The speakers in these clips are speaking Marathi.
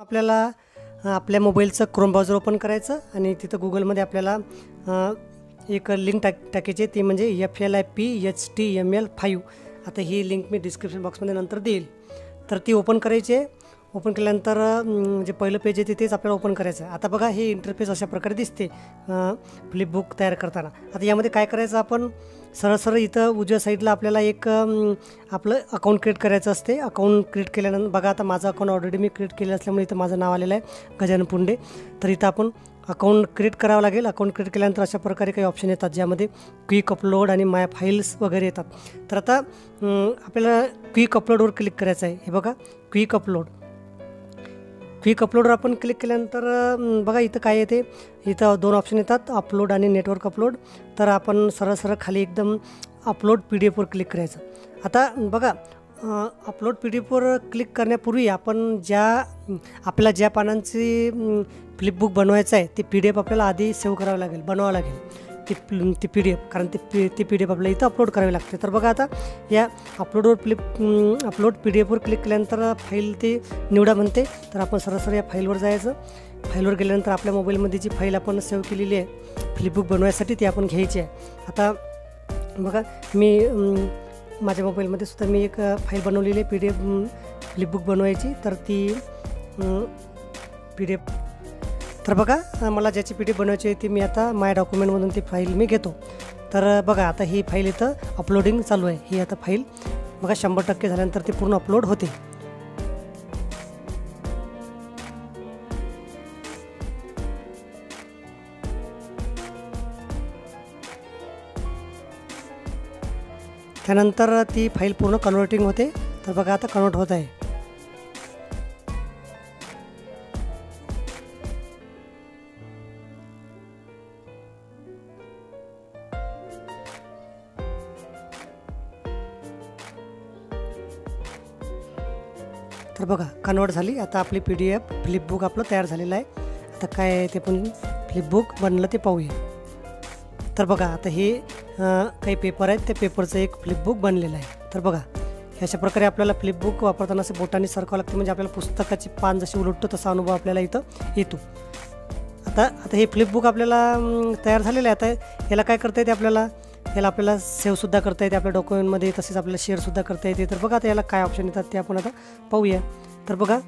आपल्याला आपल्या मोबाईलचं क्रोम ब्राउझर ओपन करायचं आणि तिथं गुगलमध्ये आपल्याला एक लिंक टाकायची, ती म्हणजे FLIPHTML5. आता ही लिंक मी डिस्क्रिप्शन बॉक्समध्ये नंतर देईल. तर ती ओपन करायची आहे. ओपन केल्यानंतर जे पहिलं पेज येते तेच आपल्याला ओपन करायचं आहे. आता बघा हे इंटरफेस अशा प्रकारे दिसते फ्लिपबुक तयार करताना. आता यामध्ये काय करायचं, आपण सरळ इथं उजव्या साईडला आपल्याला एक आपलं अकाउंट क्रिएट करायचं असते. अकाउंट क्रिएट केल्यानंतर बघा आता माझं अकाउंट ऑलरेडी मी क्रिएट केलं असल्यामुळे इथं माझं नाव आलेलं आहे गजानन पुंडे. तर इथं आपण अकाउंट क्रिएट करावं लागेल. अकाउंट क्रिएट केल्यानंतर अशा प्रकारे काही ऑप्शन येतात ज्यामध्ये क्विक अपलोड आणि माय फाईल्स वगैरे येतात. तर आता आपल्याला क्विक अपलोडवर क्लिक करायचं आहे. हे बघा क्विक अपलोडवर आपण क्लिक केल्यानंतर बघा इथं काय येते, इथं 2 ऑप्शन येतात, अपलोड आणि नेटवर्क अपलोड. तर आपण सरळ खाली एकदम अपलोड PDFवर क्लिक करायचं. आता बघा अपलोड PDFवर क्लिक करण्यापूर्वी आपण आपल्याला ज्या पानांची फ्लिपबुक बनवायचं आहे ते PDF आपल्याला आधी सेव्ह करावं लागेल, बनवावं लागेल ती PDF, कारण ती PDF आपल्याला इथं अपलोड करावी लागते. तर बघा आता या अपलोड PDFवर क्लिक केल्यानंतर फाईल ते निवडा म्हणते. तर आपण सरळ या फाईलवर जायचं. फाईलवर गेल्यानंतर आपल्या मोबाईलमध्ये जी फाईल आपण सेव्ह केलेली आहे फ्लिपबुक बनवायसाठी ती आपण घ्यायची आहे. आता बघा मी माझ्या मोबाईलमध्ये सुद्धा मी एक फाईल बनवलेली आहे PDF फ्लिपबुक बनवायची. तर ती PDF, तर बघा मला ज्याची PDF बनवायची आहे ती मी आता माय डॉक्युमेंटमधून ती फाईल मी घेतो. तर बघा आता ही फाईल इथं अपलोडिंग चालू आहे. ही आता फाईल बघा 100% झाल्यानंतर ती पूर्ण अपलोड होते. त्यानंतर ती फाईल पूर्ण कन्वर्टिंग होते. तर बघा आता कन्वर्ट होत आहे. तर बघा कन्वर्ट झाली. आता आपली PDF फ्लिपबुक आपलं तयार झालेलं आहे. आता काय आहे ते पण फ्लिपबुक बनलं ते पाहूया. तर बघा आता हे काही पेपर आहेत, त्या पेपरचं एक फ्लिपबुक बनलेलं आहे. तर बघा अशा प्रकारे आपल्याला फ्लिपबुक वापरताना असे बोटांनी सरकावं लागतं, म्हणजे आपल्याला पुस्तकाची पान जशी उलटतो तसा अनुभव आपल्याला इथं येतो. आता हे फ्लिपबुक आपल्याला तयार झालेलं आहे. आता याला काय करता येते, आपल्याला सेव्हसुद्धा करता येते आपल्या डॉक्युमेंटमध्ये, तसेच आपल्याला शेअरसुद्धा करता येते. तर बघा आता याला काय ऑप्शन येतात ते आपण आता पाहूया. तर बघा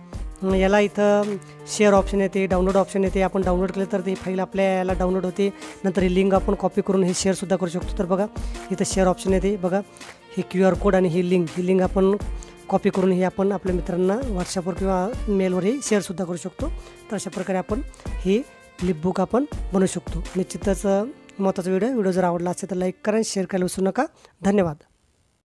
याला इथं शेअर ऑप्शन येते, डाउनलोड ऑप्शन येते. आपण डाउनलोड केलं तर ती फाईल आपल्या याला डाउनलोड होते. नंतर ही लिंक आपण कॉपी करून हे शेअरसुद्धा करू शकतो. तर बघा इथं शेअर ऑप्शन येते. बघा हे QR कोड आणि ही लिंक आपण कॉपी करून ही आपण आपल्या मित्रांना व्हॉट्सअपवर किंवा मेलवरही शेअरसुद्धा करू शकतो. तर अशा प्रकारे आपण ही फ्लिपबुक आपण बनवू शकतो. निश्चितच महत्त्वाचा व्हिडिओ जर आवडला असेल तर लाईक करा, शेअर करायला विसरू नका. धन्यवाद.